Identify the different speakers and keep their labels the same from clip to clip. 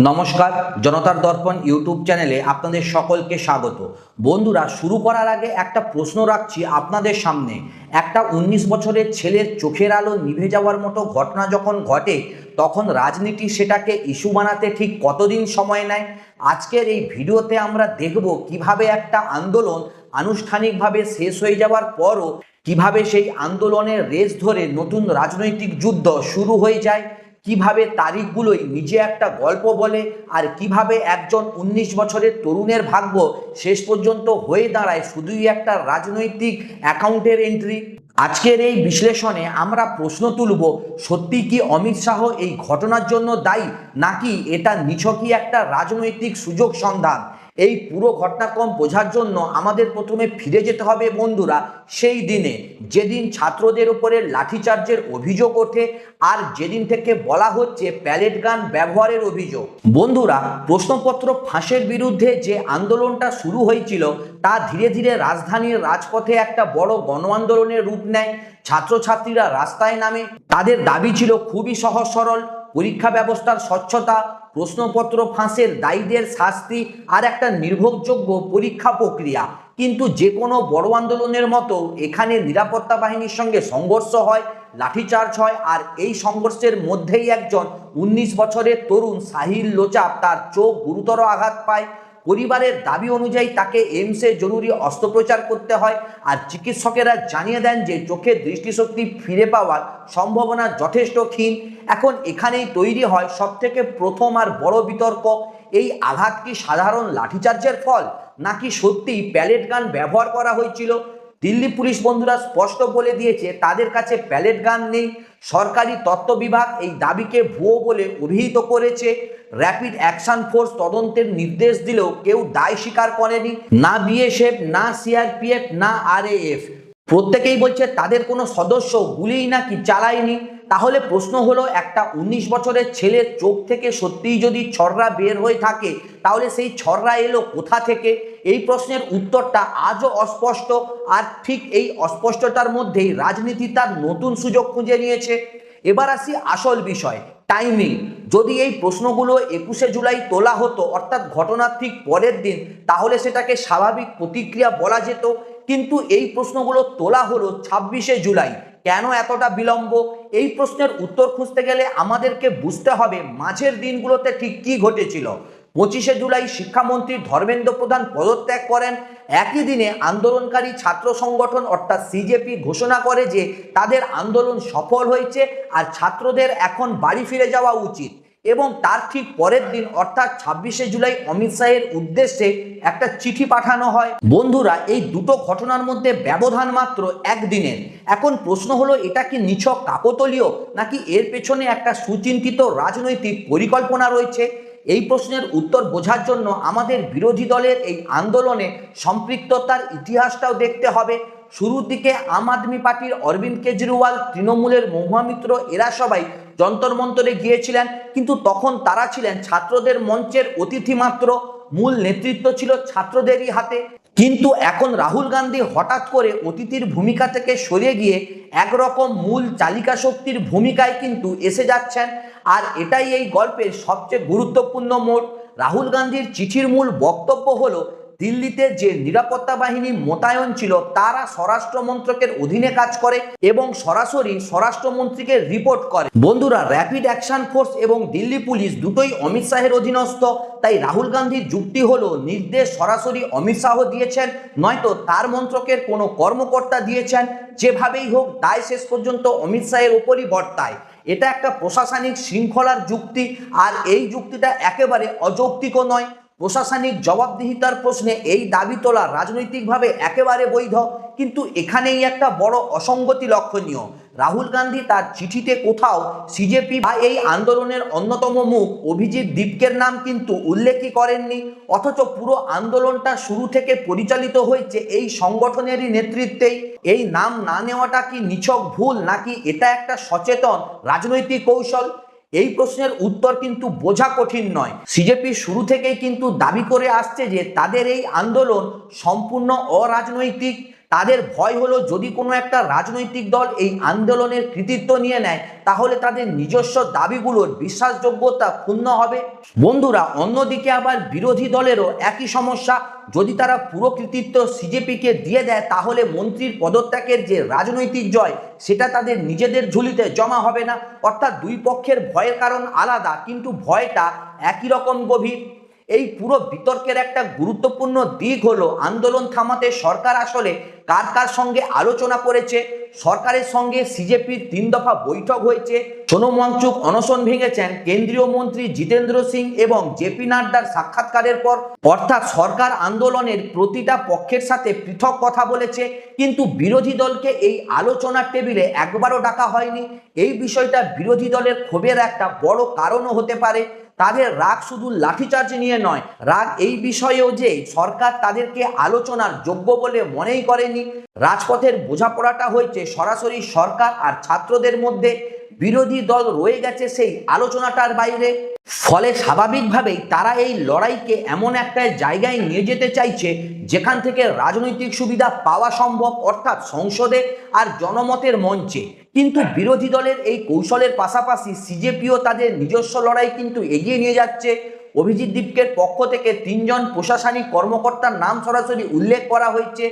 Speaker 1: নমস্কার, জনতার দর্পণ ইউটিউব চ্যানেলে আপনাদের সকলকে স্বাগত। বন্ধুরা, শুরু করার আগে একটা প্রশ্ন রাখছি আপনাদের সামনে। একটা ১৯ বছরের ছেলের চোখের আলো নিভে যাওয়ার মতো ঘটনা যখন ঘটে, তখন রাজনীতি সেটাকে ইস্যু বানাতে ঠিক কতদিন সময় নেয়? আজকের এই ভিডিওতে আমরা দেখব কিভাবে একটা আন্দোলন আনুষ্ঠানিকভাবে শেষ হয়ে যাওয়ার পরও কিভাবে সেই আন্দোলনের রেশ ধরে নতুন রাজনৈতিক যুদ্ধ শুরু হয়ে যায়, কিভাবে তারিখগুলোই নিজে একটা গল্প বলে, আর কিভাবে একজন ১৯ বছরের তরুণের ভাগ্য শেষ পর্যন্ত হয়ে দাঁড়ায় শুধুই একটা রাজনৈতিক অ্যাকাউন্টের এন্ট্রি। আজকের এই বিশ্লেষণে আমরা প্রশ্ন তুলব, সত্যি কি অমিত শাহ এই ঘটনার জন্য দায়ী, নাকি এটা নিছকই একটা রাজনৈতিক সুযোগ সন্ধান? এই পুরো ঘটনাক্রম বোঝার জন্য আমাদের প্রথমে ফিরে যেতে হবে বন্ধুরা সেই দিনে, যেদিন ছাত্রদের উপরে লাঠিচার্জের অভিযোগ ওঠে আর যেদিন থেকে বলা হচ্ছে প্যালেট গান ব্যবহারের অভিযোগ। বন্ধুরা, প্রশ্নপত্র ফাঁসের বিরুদ্ধে যে আন্দোলনটা শুরু হয়েছিল তা ধীরে ধীরে রাজধানীর রাজপথে একটা বড় গণ আন্দোলনের রূপ নেয়। ছাত্রছাত্রীরা রাস্তায় নামে। তাদের দাবি ছিল খুবই সহজ সরল: পরীক্ষা ব্যবস্থার স্বচ্ছতা, প্রশ্নপত্র ফাঁসের দায়ীদের শাস্তি আর একটা নির্ভরযোগ্য পরীক্ষা প্রক্রিয়া। কিন্তু যে কোনো বড় আন্দোলনের মতো এখানে নিরাপত্তা বাহিনীর সঙ্গে সংঘর্ষ হয়, লাঠিচার্জ হয়, আর এই সংঘর্ষের মধ্যেই একজন ১৯ বছরের তরুণ সাহিল লোচাপ তার চোখ গুরুতর আঘাত পায়। পরিবারের দাবি অনুযায়ী তাকে এইমসে জরুরি অস্ত্রোপচার করতে হয়, আর চিকিৎসকেরা জানিয়ে দেন যে চোখের দৃষ্টিশক্তি ফিরে পাওয়ার সম্ভাবনা যথেষ্ট ক্ষীণ। এখন এখানেই তৈরি হয় সবথেকে প্রথম আর বড় বিতর্ক: এই আঘাত কি সাধারণ লাঠিচার্জের ফল, নাকি সত্যিই প্যালেট গান ব্যবহার করা হয়েছিল? দিল্লি পুলিশ বন্ধুরা স্পষ্ট বলে দিয়েছে তাদের কাছে প্যালেট গান নেই। সরকারি তথ্য বিভাগ এই দাবিকে ভুয়ো বলে অভিহিত করেছে। র্যাপিড অ্যাকশন ফোর্স তদন্তের নির্দেশ দিলেও কেউ দায় স্বীকার করেনি। না বিএসএফ, না সিআরপিএফ, না আরএএফ। প্রত্যেকেই বলছে তাদের কোনো সদস্য গুলিই নাকি চালায়নি। তাহলে প্রশ্ন হলো, একটা ১৯ বছরের ছেলের চোখ থেকে সত্যিই যদি ছররা বের হয়ে থাকে, তাহলে সেই ছররা এলো কোথা থেকে? এই প্রশ্নের উত্তরটা আজও অস্পষ্ট। আর ঠিক এই অস্পষ্টতার মধ্যেই রাজনীতি তার নতুন সুযোগ খুঁজে নিয়েছে। এবার আসি আসল বিষয়, টাইমিং। যদি এই প্রশ্নগুলো ২১শে জুলাই তোলা হতো, অর্থাৎ ঘটনার ঠিক পরের দিন, তাহলে সেটাকে স্বাভাবিক প্রতিক্রিয়া বলা যেত। কিন্তু এই প্রশ্নগুলো তোলা হলো ২৬শে জুলাই। কেন এতটা বিলম্ব? এই প্রশ্নের উত্তর খুঁজতে গেলে আমাদেরকে বুঝতে হবে মাঝের দিনগুলোতে ঠিক কী ঘটেছিল। ২৫শে জুলাই শিক্ষামন্ত্রী ধর্মেন্দ্র প্রধান পদত্যাগ করেন। একই দিনে আন্দোলনকারী ছাত্র সংগঠন অর্থাৎ সিজেপি ঘোষণা করে যে তাদের আন্দোলন সফল হয়েছে আর ছাত্রদের এখন বাড়ি ফিরে যাওয়া উচিত। এবং তার ঠিক পরের দিন অর্থাৎ ২৬শে জুলাই অমিত শাহের উদ্দেশ্যে একটা চিঠি পাঠানো হয়। বন্ধুরা, এই দুটো ঘটনার মধ্যে ব্যবধান মাত্র একদিনের। এখন প্রশ্ন হলো, এটা কি নিছক কাকতালীয়, নাকি এর পেছনে একটা সুচিন্তিত রাজনৈতিক পরিকল্পনা রয়েছে? এই প্রশ্নের উত্তর বোঝার জন্য আমাদের বিরোধী দলের এই আন্দোলনে সম্পৃক্ততার ইতিহাসটাও দেখতে হবে। শুরুর দিকে আম আদমি পার্টির অরবিন্দ কেজরিওয়াল, তৃণমূলের মহুয়া মিত্র, এরা সবাই যন্তর মন্তরে গিয়েছিলেন, কিন্তু তখন তারা ছিলেন ছাত্রদের মঞ্চের অতিথি মাত্র। মূল নেতৃত্ব ছিল ছাত্রদেরই হাতে। কিন্তু এখন রাহুল গান্ধী হঠাৎ করে অতিথির ভূমিকা থেকে সরে গিয়ে একরকম মূল চালিকা শক্তির ভূমিকায় কিন্তু এসে যাচ্ছেন। আর এটাই এই গল্পের সবচেয়ে গুরুত্বপূর্ণ মোড়। রাহুল গান্ধীর চিঠির মূল বক্তব্য হলো, দিল্লিতে যে নিরাপত্তা বাহিনী মোতায়েন ছিল তারা স্বরাষ্ট্র মন্ত্রকের অধীনে কাজ করে এবং সরাসরি স্বরাষ্ট্রমন্ত্রীকে রিপোর্ট করে। বন্ধুরা, র্যাপিড অ্যাকশন ফোর্স এবং দিল্লি পুলিশ দুটোই অমিত শাহের অধীনস্থ। তাই রাহুল গান্ধীর যুক্তি হলো, নির্দেশ সরাসরি অমিত শাহ দিয়েছেন, নয়তো তার মন্ত্রকের কোনো কর্মকর্তা দিয়েছেন। যেভাবেই হোক দায় শেষ পর্যন্ত অমিত শাহের উপরই বর্তায়। এটা একটা প্রশাসনিক শৃঙ্খলার যুক্তি, আর এই যুক্তিটা একেবারে অযৌক্তিকও নয়। প্রশাসনিক জবাবদিহিতার প্রশ্নে এই দাবি তোলা রাজনৈতিকভাবে একেবারে বৈধ। কিন্তু এখানেই একটা বড় অসঙ্গতি লক্ষণীয়। রাহুল গান্ধী তার চিঠিতে কোথাও সিজেপি বা এই আন্দোলনের অন্যতম মুখ অভিজিৎ দীপকের নাম কিন্তু উল্লেখই করেননি, অথচ পুরো আন্দোলনটা শুরু থেকে পরিচালিত হয়েছে এই সংগঠনেরই নেতৃত্বেই। এই নাম না নেওয়াটা কি নিছক ভুল, নাকি এটা একটা সচেতন রাজনৈতিক কৌশল? এই প্রশ্নের উত্তর কিন্তু বোঝা কঠিন নয়। সিজেপি শুরু থেকেই কিন্তু দাবি করে আসছে যে তাদের এই আন্দোলন সম্পূর্ণ অরাজনৈতিক। তাদের ভয় হলো যদি কোনো একটা রাজনৈতিক দল এই আন্দোলনের কৃতিত্ব নিয়ে নেয় তাহলে তাদের নিজস্ব দাবিগুলোর বিশ্বাসযোগ্যতা ক্ষুণ্ণ হবে। বন্ধুরা, অন্যদিকে আবার বিরোধী দলেরও একই সমস্যা। যদি তারা পুরো কৃতিত্ব সিজেপিকে দিয়ে দেয় তাহলে মন্ত্রীর পদত্যাগের যে রাজনৈতিক জয় সেটা তাদের নিজেদের ঝুলিতে জমা হবে না। অর্থাৎ দুই পক্ষের ভয়ের কারণ আলাদা, কিন্তু ভয়টা একই রকম গভীর। এই পুরো বিতর্কের একটা গুরুত্বপূর্ণ দিক হলো আন্দোলন থামাতে সরকার আসলে কার কার সঙ্গে আলোচনা করেছে। সরকারের সঙ্গে সিজেপির 3 দফা বৈঠক হয়েছে। সোনম ওয়াংচুক অনশন ভেঙেছেন কেন্দ্রীয় মন্ত্রী জিতেন্দ্র সিং এবং জেপি নাড্ডার সাক্ষাৎকারের পর। অর্থাৎ সরকার আন্দোলনের প্রতিটা পক্ষের সাথে পৃথক কথা বলেছে, কিন্তু বিরোধী দলকে এই আলোচনার টেবিলে একবারও ডাকা হয়নি। এই বিষয়টা বিরোধী দলের ক্ষোভের একটা বড় কারণও হতে পারে। তাদের রাগ শুধু লাঠিচার্জ নিয়ে নয়, রাগ এই বিষয়েও যে সরকার তাদেরকে আলোচনার যোগ্য বলে মনেই করেনি। রাজপথের বোঝাপড়াটা হয়েছে সরাসরি সরকার আর ছাত্রদের মধ্যে, বিরোধী দল রয়ে গেছে সেই আলোচনাটার বাইরে। ফলে স্বাভাবিকভাবেই তারা এই লড়াইকে এমন একটা জায়গায় নিয়ে যেতে চাইছে যেখান থেকে রাজনৈতিক সুবিধা পাওয়া সম্ভব, অর্থাৎ সংসদে আর জনমতের মঞ্চে। কিন্তু বিরোধী দলের এই কৌশলের পাশাপাশি সিজেপিও তাদের নিজস্ব লড়াই কিন্তু এগিয়ে নিয়ে যাচ্ছে। অভিজিৎ দীপকের পক্ষ থেকে 3 জন প্রশাসনিক কর্মকর্তার নাম সরাসরি উল্লেখ করা হয়েছে।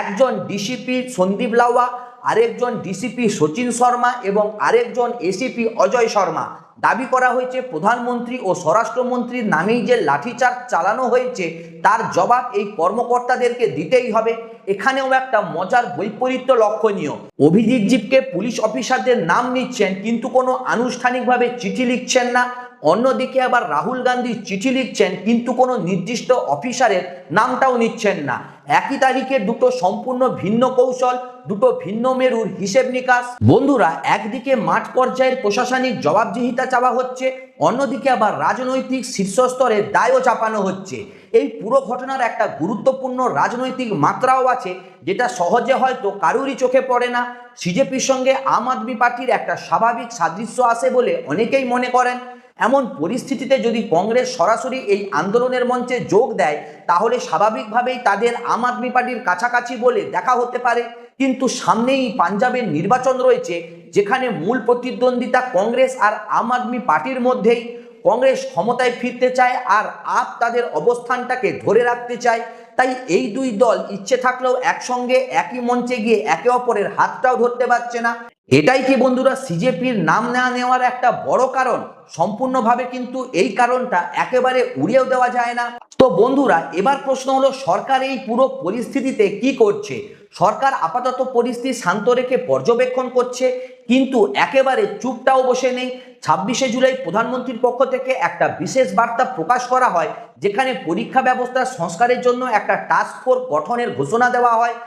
Speaker 1: একজন ডিসিপি সন্দীপ লাওয়া, আরেকজন ডিসিপি সচিন শর্মা এবং আরেকজন এসিপি অজয় শর্মা। দাবি করা হয়েছে প্রধানমন্ত্রী ও স্বরাষ্ট্রমন্ত্রীর নামেই যে লাঠিচার্জ চালানো হয়েছে তার জবাব এই কর্মকর্তাদেরকে দিতেই হবে। এখানেও একটা মজার বৈপরীত্য লক্ষণীয়। অভিজিৎ দীপকে পুলিশ অফিসারদের নাম নিচ্ছেন কিন্তু কোনো আনুষ্ঠানিকভাবে চিঠি লিখছেন না। অন্যদিকে আবার রাহুল গান্ধী চিঠি লিখছেন কিন্তু কোনো নির্দিষ্ট অফিসারের নামটাও নিচ্ছেন না। একই তারিখে দুটো সম্পূর্ণ ভিন্ন কৌশল, দুটো ভিন্ন মেরুর হিসেব নিকাশ। বন্ধুরা, একদিকে মাঠ পর্যায়ের প্রশাসনিক জবাবদিহিতা চাওয়া হচ্ছে, অন্যদিকে আবার রাজনৈতিক শীর্ষস্তরে দায়ও চাপানো হচ্ছে। এই পুরো ঘটনার একটা গুরুত্বপূর্ণ রাজনৈতিক মাত্রাও আছে যেটা সহজে হয়তো কারুরই চোখে পড়ে না। সিজেপির সঙ্গে আম আদমি পার্টির একটা স্বাভাবিক সাদৃশ্য আছে বলে অনেকেই মনে করেন। এমন পরিস্থিতিতে যদি কংগ্রেস সরাসরি এই আন্দোলনের মঞ্চে যোগ দেয় তাহলে স্বাভাবিকভাবেই তাদের আম আদমি পার্টির কাছাকাছি বলে দেখা হতে পারে। কিন্তু সামনেই পাঞ্জাবের নির্বাচন রয়েছে যেখানে মূল প্রতিদ্বন্দ্বিতা কংগ্রেস আর আম আদমি পার্টির মধ্যেই। কংগ্রেস ক্ষমতায় ফিরতে চায় আর আপ তাদের অবস্থানটাকে ধরে রাখতে চায়। তাই এই দুই দল ইচ্ছে থাকলেও একসঙ্গে একই মঞ্চে গিয়ে একে অপরের হাতটাও ধরতে পারছে না। এটাই কি বন্ধুরা সিজেপির নাম না নেওয়ার একটা বড় কারণ? সম্পূর্ণভাবে কিন্তু এই কারণটা একেবারে উড়িয়েও দেওয়া যায় না। তো বন্ধুরা, এবার প্রশ্ন হলো সরকার এই পুরো পরিস্থিতিতে কি করছে? সরকার আপাতত পরিস্থিতি শান্ত রেখে পর্যবেক্ষণ করছে, কিন্তু একেবারে চুপটাও বসে নেই। 26শে জুলাই প্রধানমন্ত্রীর পক্ষ থেকে একটা বিশেষ বার্তা প্রকাশ করা হয় যেখানে পরীক্ষা ব্যবস্থার সংস্কারের জন্য একটা টাস্ক ফোর্স গঠনের ঘোষণা দেওয়া হয়।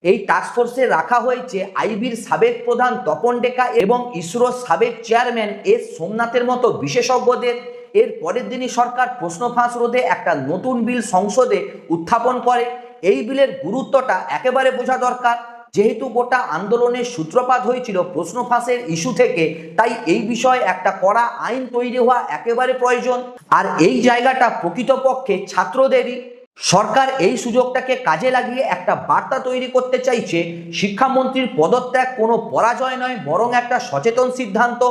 Speaker 1: এই টাস্কফোর্সে রাখা হয়েছে আইবির সাবেক প্রধান তপন ডেকা এবং ইসরোর সাবেক চেয়ারম্যান এস সোমনাথের মতো বিশেষজ্ঞদের। এর পরের দিনই সরকার প্রশ্ন ফাঁস রোধে একটা নতুন বিল সংসদে উত্থাপন করে। এই বিলের গুরুত্বটা একেবারে বোঝা দরকার, যেহেতু গোটা আন্দোলনের সূত্রপাত হয়েছিল প্রশ্ন ফাঁসের ইস্যু থেকে, তাই এই বিষয়ে একটা কড়া আইন তৈরি হওয়া একেবারে প্রয়োজন। আর এই জায়গাটা প্রকৃতপক্ষে ছাত্রদেরই। সরকার এই সুযোগটাকে কাজে লাগিয়ে একটা বার্তা তৈরি করতে চাইছে শিক্ষামন্ত্রীর পদত্যাগ কোনো পরাজয় নয়, বরং একটা সচেতন সিদ্ধান্ত।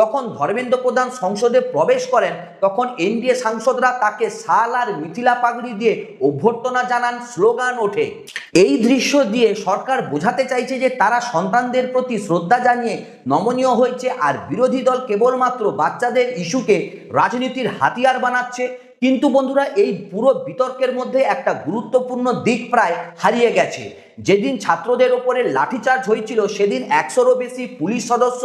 Speaker 1: যখন ধর্মেন্দ্র প্রধান সংসদে প্রবেশ করেন তখন এনডিএ সাংসদরা তাকে শাল আর মিথিলা পাগড়ি দিয়ে অভ্যর্থনা জানান, স্লোগান ওঠে। এই দৃশ্য দিয়ে সরকার বোঝাতে চাইছে যে তারা সন্তানদের প্রতি শ্রদ্ধা জানিয়ে নমনীয় হয়েছে, আর বিরোধী দল কেবলমাত্র বাচ্চাদের ইস্যুকে রাজনীতির হাতিয়ার বানাচ্ছে। কিন্তু বন্ধুরা, এই পুরো বিতর্কের মধ্যে একটা গুরুত্বপূর্ণ দিক প্রায় হারিয়ে গেছে। যেদিন ছাত্রদের ওপরে লাঠিচার্জ হয়েছিল সেদিন 100-রও বেশি পুলিশ সদস্য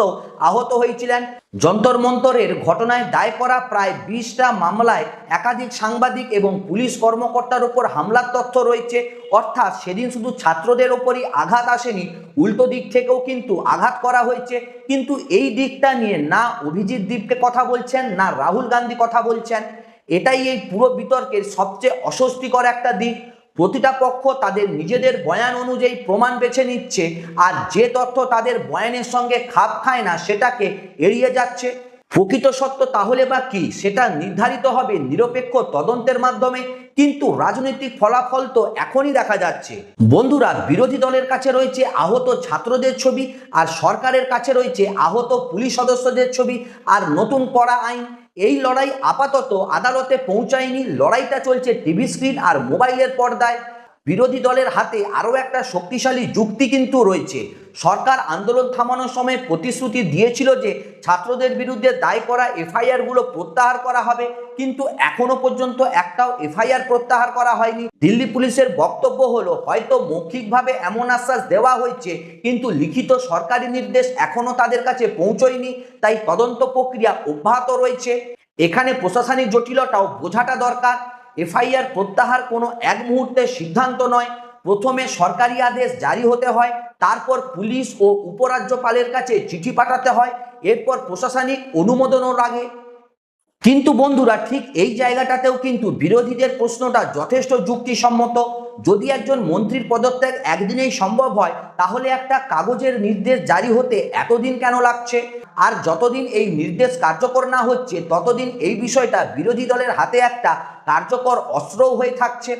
Speaker 1: আহত হয়েছিলেন। যন্তর মন্তরের ঘটনায় দায় করা প্রায় 20টা মামলায় একাধিক সাংবাদিক এবং পুলিশ কর্মকর্তার ওপর হামলার তথ্য রয়েছে। অর্থাৎ সেদিন শুধু ছাত্রদের ওপরই আঘাত আসেনি, উল্টো দিক থেকেও কিন্তু আঘাত করা হয়েছে। কিন্তু এই দিকটা নিয়ে না অভিজিৎ দীপকে কথা বলছেন, না রাহুল গান্ধী কথা বলছেন। এটাই এই পুরো বিতর্কের সবচেয়ে অস্বস্তিকর একটা দিক। প্রতিটা পক্ষ তাদের নিজেদের বয়ান অনুযায়ী প্রমাণ বেছে নিচ্ছে, আর যে তথ্য তাদের বয়ানের সঙ্গে খাপ খায় না সেটাকে এড়িয়ে যাচ্ছে। প্রকৃত সত্য তাহলে বা কি, সেটা নির্ধারিত হবে নিরপেক্ষ তদন্তের মাধ্যমে, কিন্তু রাজনৈতিক ফলাফল তো এখনই দেখা যাচ্ছে। বন্ধুরা, বিরোধী দলের কাছে রয়েছে আহত ছাত্রদের ছবি, আর সরকারের কাছে রয়েছে আহত পুলিশ সদস্যদের ছবি আর নতুন কড়া আইন। এই লড়াই আপাতত আদালতে পৌঁছায়নি, লড়াইটা চলছে টিভি স্ক্রিন আর মোবাইলের পর্দায়। বিরোধী দলের হাতে আরও একটা শক্তিশালী যুক্তি কিন্তু রয়েছে। সরকার আন্দোলন থামানোর সময় প্রতিশ্রুতি দিয়েছিল যে ছাত্রদের বিরুদ্ধে দায় করা এফআইআরগুলো প্রত্যাহার করা হবে, কিন্তু এখনো পর্যন্ত একটাও এফআইআর প্রত্যাহার করা হয়নি। দিল্লি পুলিশের বক্তব্য হলো হয়তো মৌখিকভাবে এমন আশ্বাস দেওয়া হয়েছে, কিন্তু লিখিত সরকারি নির্দেশ এখনো তাদের কাছে পৌঁছয়নি, তাই তদন্ত প্রক্রিয়া অব্যাহত রয়েছে। এখানে প্রশাসনিক জটিলতাও বোঝাটা দরকার। এফআইআর প্রত্যাহার কোনো এক মুহূর্তের সিদ্ধান্ত নয়, প্রথমে সরকারি আদেশ জারি হতে হয়, তারপর পুলিশ ও উপরাজ্যপালের কাছে চিঠি পাঠাতে হয়, এরপর প্রশাসনিক অনুমোদনও লাগে। কিন্তু বন্ধুরা, ঠিক এই জায়গাটাতেও কিন্তু বিরোধীদের প্রশ্নটা যথেষ্ট যুক্তিসম্মত। যদি একজন মন্ত্রীর পদত্যাগ একদিনেই সম্ভব হয়, তাহলে একটা কাগজের নির্দেশ জারি হতে এতদিন কেন লাগছে? আর যতদিন এই নির্দেশ কার্যকর না হচ্ছে, ততদিন এই বিষয়টা বিরোধী দলের হাতে একটা কার্যকর অস্ত্রও হয়ে থাকছে।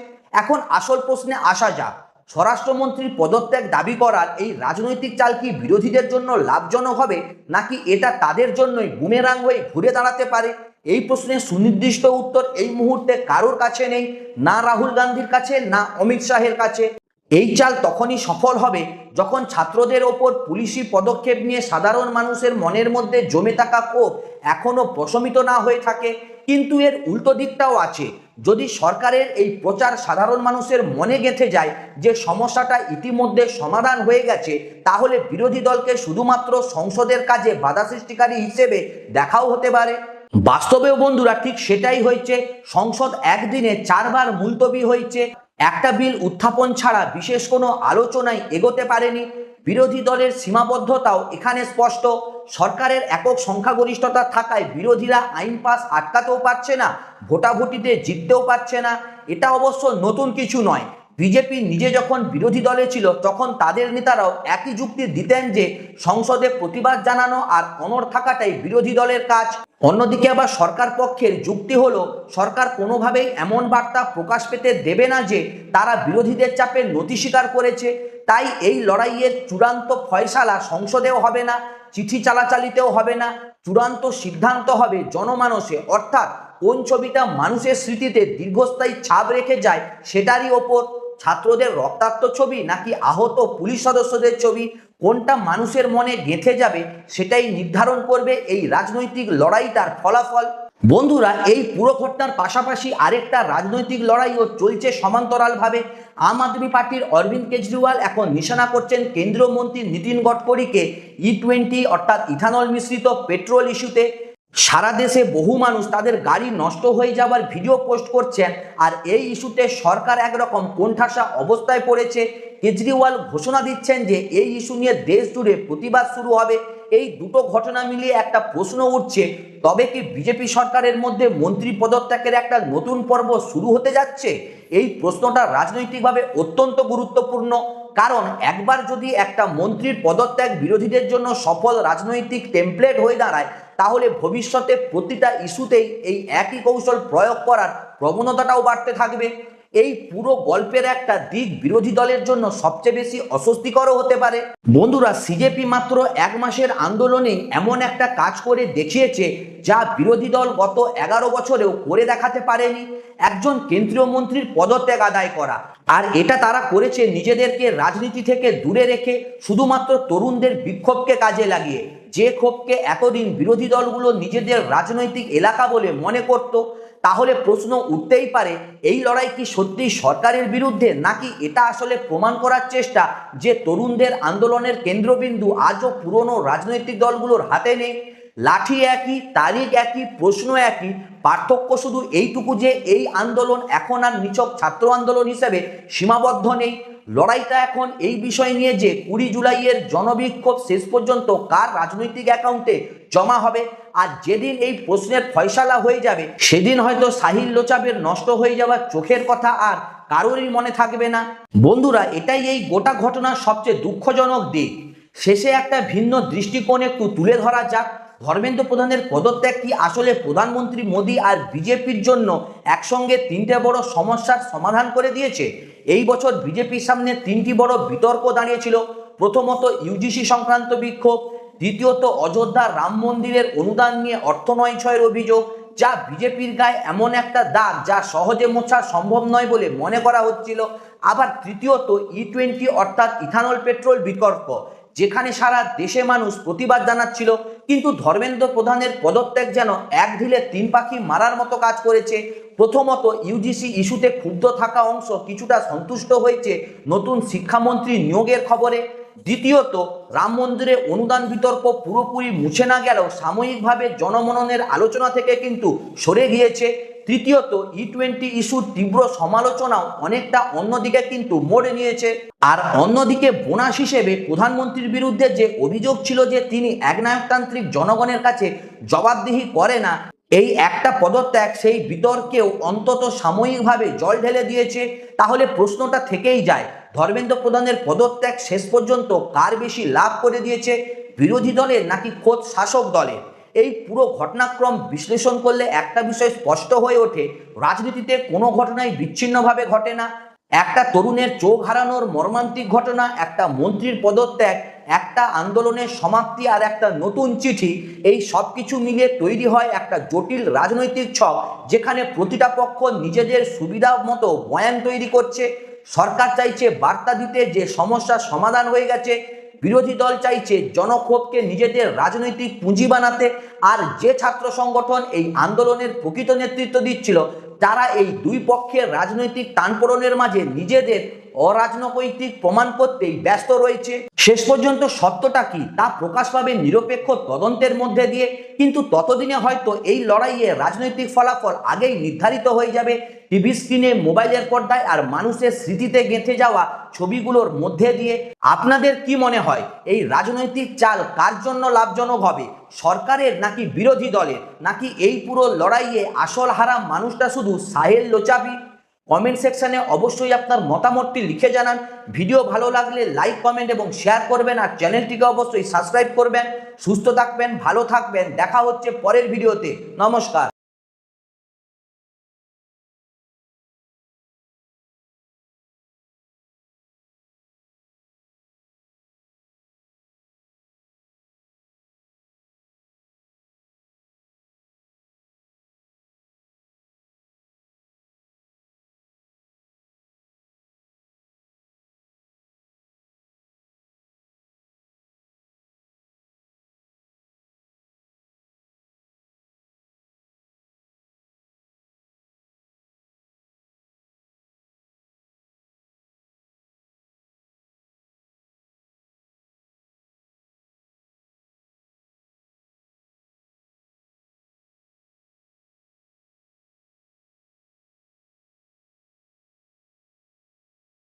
Speaker 1: এখন আসল প্রশ্নে আসা যাক, স্বরাষ্ট্রমন্ত্রীর পদত্যাগ দাবি করার এই রাজনৈতিক চাল কি বিরোধীদের জন্য লাভজনক হবে, নাকি এটা তাদের জন্যই বুমেরাং হয়ে ঘুরে দাঁড়াতে পারে? এই প্রশ্নের সুনির্দিষ্ট উত্তর এই মুহূর্তে কারোর কাছে নেই, না রাহুল গান্ধীর কাছে, না অমিত শাহের কাছে। এই চাল তখনই সফল হবে যখন ছাত্রদের ওপর পুলিশি পদক্ষেপ নিয়ে সাধারণ মানুষের মনের মধ্যে জমে থাকা ক্ষোভ এখনো প্রশমিত না হয়ে থাকে। কিন্তু এর উল্টো দিকটাও আছে। যদি সরকারের এই প্রচার সাধারণ মানুষের মনে গেঁথে যায় যে সমস্যাটা ইতিমধ্যে সমাধান হয়ে গেছে, তাহলে বিরোধী দলকে শুধুমাত্র সংসদের কাজে বাধা সৃষ্টিকারী হিসেবে দেখাও হতে পারে। বাস্তবেও বন্ধুরা ঠিক সেটাই হয়েছে। সংসদ একদিনে 4 বার মুলতবি হয়েছে, একটা বিল উত্থাপন ছাড়া বিশেষ কোনো আলোচনায় এগোতে পারেনি। বিরোধী দলের সীমাবদ্ধতাও এখানে স্পষ্ট। সরকারের একক সংখ্যাগরিষ্ঠতা থাকায় বিরোধীরা আইন পাস আটকাতেও পারছে না, ভোটাভুটিতে জিততেও পারছে না। এটা অবশ্য নতুন কিছু নয়। বিজেপি নিজে যখন বিরোধী দলে ছিল, তখন তাদের নেতারাও একই যুক্তি দিতেন যে সংসদে প্রতিবাদ জানানো আর অনড় থাকাটাই বিরোধী দলের কাজ। অন্যদিকে আবার সরকার পক্ষের যুক্তি হলো সরকার কোনোভাবেই এমন বার্তা প্রকাশ পেতে দেবে না যে তারা বিরোধীদের চাপে নতি স্বীকার করেছে। তাই এই লড়াইয়ের চূড়ান্ত ফয়সালা সংসদেও হবে না, চিঠি চালাচালিতেও হবে না। চূড়ান্ত সিদ্ধান্ত হবে জনমানসে, অর্থাৎ কোন ছবিটা মানুষের স্মৃতিতে দীর্ঘস্থায়ী ছাপ রেখে যায় সেটারই ওপর। ছাত্রদের রক্তাক্ত ছবি নাকি আহত পুলিশ সদস্যদের ছবি, কোনটা মানুষের মনে গেঁথে যাবে সেটাই নির্ধারণ করবে এই রাজনৈতিক লড়াইটার ফলাফল। বন্ধুরা, এই পুরো ঘটনার পাশাপাশি আরেকটা রাজনৈতিক লড়াইও চলছে সমান্তরালভাবে। আম আদমি পার্টির অরবিন্দ কেজরিওয়াল এখন নিশানা করছেন কেন্দ্রীয় মন্ত্রী নীতিন গডকরিকে E20 অর্থাৎ ইথানল মিশ্রিত পেট্রোল ইস্যুতে। সারা দেশে বহু মানুষ তাদের গাড়ি নষ্ট হয়ে যাওয়ার ভিডিও পোস্ট করছেন, আর এই ইস্যুতে সরকার একরকম কোণঠাসা অবস্থায় পড়েছে। কেজরিওয়াল ঘোষণা দিচ্ছেন যে এই ইস্যু নিয়ে দেশ জুড়ে প্রতিবাদ শুরু হবে। এই দুটো ঘটনা মিলিয়ে একটা প্রশ্ন উঠছে, তবে কি বিজেপি সরকারের মধ্যে মন্ত্রী পদত্যাগের একটা নতুন পর্ব শুরু হতে যাচ্ছে? এই প্রশ্নটা রাজনৈতিকভাবে অত্যন্ত গুরুত্বপূর্ণ, কারণ একবার যদি একটা মন্ত্রীর পদত্যাগ বিরোধীদের জন্য সফল রাজনৈতিক টেমপ্লেট হয়ে দাঁড়ায়, তাহলে ভবিষ্যতে প্রতিটা ইস্যুতেই এই একই কৌশল প্রয়োগ করার প্রবণতাটাও বাড়তে থাকবে। এই পুরো গল্পের একটা দিক বিরোধী দলের জন্য সবচেয়ে বেশি অস্বস্তিকরও হতে পারে। বন্ধুরা, সিজেপি মাত্র 1 মাসের আন্দোলনে এমন একটা কাজ করে দেখিয়েছে যা বিরোধী দল গত 11 বছরেও করে দেখাতে পারেনি, একজন কেন্দ্রীয় মন্ত্রীর পদত্যাগ আদায় করা। আর এটা তারা করেছে নিজেদেরকে রাজনীতি থেকে দূরে রেখে, শুধুমাত্র তরুণদের বিক্ষোভকে কাজে লাগিয়ে, যে ক্ষোভকে এতদিন বিরোধী দলগুলো নিজেদের রাজনৈতিক এলাকা বলে মনে করত। তাহলে প্রশ্ন উঠতেই পারে, এই লড়াই কি সত্যি সরকারের বিরুদ্ধে, নাকি এটা আসলে প্রমাণ করার চেষ্টা যে তরুণদের আন্দোলনের কেন্দ্রবিন্দু আজও পুরনো রাজনৈতিক দলগুলোর হাতে নেই? লাঠি একই, তারিখ একই, প্রশ্ন একই, পার্থক্য শুধু এইটুকু যে এই আন্দোলন এখন আর নিছক ছাত্র আন্দোলন হিসেবে সীমাবদ্ধ নেই। লড়াইটা এখন এই বিষয় নিয়ে যে 20 জুলাইয়ের জনবিক্ষোভ শেষ পর্যন্ত কার রাজনৈতিক অ্যাকাউন্টে জমা হবে, আর যেদিন এই প্রশ্নের ফয়সালা হয়ে যাবে, সেদিন হয়তো সাহিল লোচাবের নষ্ট হয়ে যাওয়া চোখের কথা আর কারোরই মনে থাকবে না। বন্ধুরা, এটাই এই গোটা ঘটনার সবচেয়ে দুঃখজনক দিক। শেষে একটা ভিন্ন দৃষ্টিকোণ একটু তুলে ধরা যাক। ধর্মেন্দ্র প্রধানের পদত্যাগ কি আসলে প্রধানমন্ত্রী মোদী আর বিজেপির জন্য একসঙ্গে তিনটে বড় সমস্যার সমাধান করে দিয়েছে? এই বছর বিজেপির সামনে তিনটি বড় বিতর্ক দাঁড়িয়েছিল। প্রথমত ইউজিসি সংক্রান্ত বিক্ষোভ, দ্বিতীয়ত অযোধ্যা রাম মন্দিরের অনুদান নিয়ে অর্থনয়ছয়ের অভিযোগ, যা বিজেপির গায়ে এমন একটা দাগ যা সহজে মোছা সম্ভব নয় বলে মনে করা হচ্ছিল। আবার তৃতীয়ত E20 অর্থাৎ ইথানল পেট্রোল বিতর্ক, যেখানে সারা দেশে মানুষ প্রতিবাদ জানাচ্ছিল। কিন্তু ধর্মেন্দ্র প্রধানের পদত্যাগ যেন এক ঢিলে তিন পাখি মারার মতো কাজ করেছে। প্রথমত ইউজিসি ইস্যুতে ক্ষুব্ধ থাকা অংশ কিছুটা সন্তুষ্ট হয়েছে নতুন শিক্ষামন্ত্রী নিয়োগের খবরে। দ্বিতীয়ত রাম মন্দিরে অনুদান বিতর্ক পুরোপুরি মুছে না গেলেও সাময়িকভাবে জনমননের আলোচনা থেকে কিন্তু সরে গিয়েছে। তৃতীয়ত E20 ইস্যুর তীব্র সমালোচনাও অনেকটা অন্যদিকে কিন্তু মোড় নিয়েছে। আর অন্যদিকে বোনাস হিসেবে প্রধানমন্ত্রীর বিরুদ্ধে যে অভিযোগ ছিল যে তিনি একনায়কতান্ত্রিক জনগণের কাছে জবাবদিহি করে না, এই একটা পদত্যাগ সেই বিতর্কেও অন্তত সাময়িকভাবে জল ঢেলে দিয়েছে। তাহলে প্রশ্নটা থেকেই যায়, ধর্মেন্দ্র প্রধানের পদত্যাগ শেষ পর্যন্ত কার বেশি লাভ করে দিয়েছে, বিরোধী দলের নাকি খোদ শাসক দলের? এই পুরো ঘটনাক্রম বিশ্লেষণ করলে একটা বিষয় স্পষ্ট হয়ে ওঠে, রাজনীতিতে কোনো ঘটনাই বিচ্ছিন্নভাবে ঘটে না। একটা তরুণের চোখ হারানোর মর্মান্তিক ঘটনা, একটা মন্ত্রীর পদত্যাগ, একটা আন্দোলনের সমাপ্তি আর একটা নতুন চিঠি, এই সব কিছু মিলিয়ে তৈরি হয় একটা জটিল রাজনৈতিক ছক, যেখানে প্রতিটা পক্ষ নিজেদের সুবিধা মতো বয়ান তৈরি করছে। সরকার চাইছে বার্তা দিতে যে সমস্যার সমাধান হয়ে গেছে, বিরোধী দল চাইছে জনক্ষোভকে নিজেদের রাজনৈতিক পুঁজি বানাতে, আর যে ছাত্র সংগঠন এই আন্দোলনের প্রকৃত নেতৃত্ব দিচ্ছিল তারা এই দুই পক্ষের রাজনৈতিক টানপোড়েনের মাঝে নিজেদের অরাজনৈতিক প্রমাণ করতেই ব্যস্ত রয়েছে। শেষ পর্যন্ত সত্যটা কি তা প্রকাশ পাবে নিরপেক্ষ তদন্তের মধ্যে দিয়ে, কিন্তু ততদিনে হয়তো এই লড়াইয়ে রাজনৈতিক ফলাফল আগেই নির্ধারিত হয়ে যাবে। টিভি স্ক্রিনে, মোবাইলের পর্দায় আর মানুষের স্মৃতিতে গেঁথে যাওয়া ছবিগুলোর মধ্যে দিয়ে। আপনাদের কি মনে হয় এই রাজনৈতিক চাল কার জন্য লাভজনক হবে, সরকারের নাকি বিরোধী দলের, নাকি এই পুরো লড়াইয়ে আসল হারা মানুষটা শুধু সাহেল লোচাবি? কমেন্ট সেকশনে অবশ্যই আপনার মতামতটি লিখে জানান। ভিডিও ভালো লাগলে লাইক, কমেন্ট এবং শেয়ার করবেন, আর চ্যানেলটিকে অবশ্যই সাবস্ক্রাইব করবেন। সুস্থ থাকবেন, ভালো থাকবেন, দেখা হচ্ছে পরের ভিডিওতে। নমস্কার।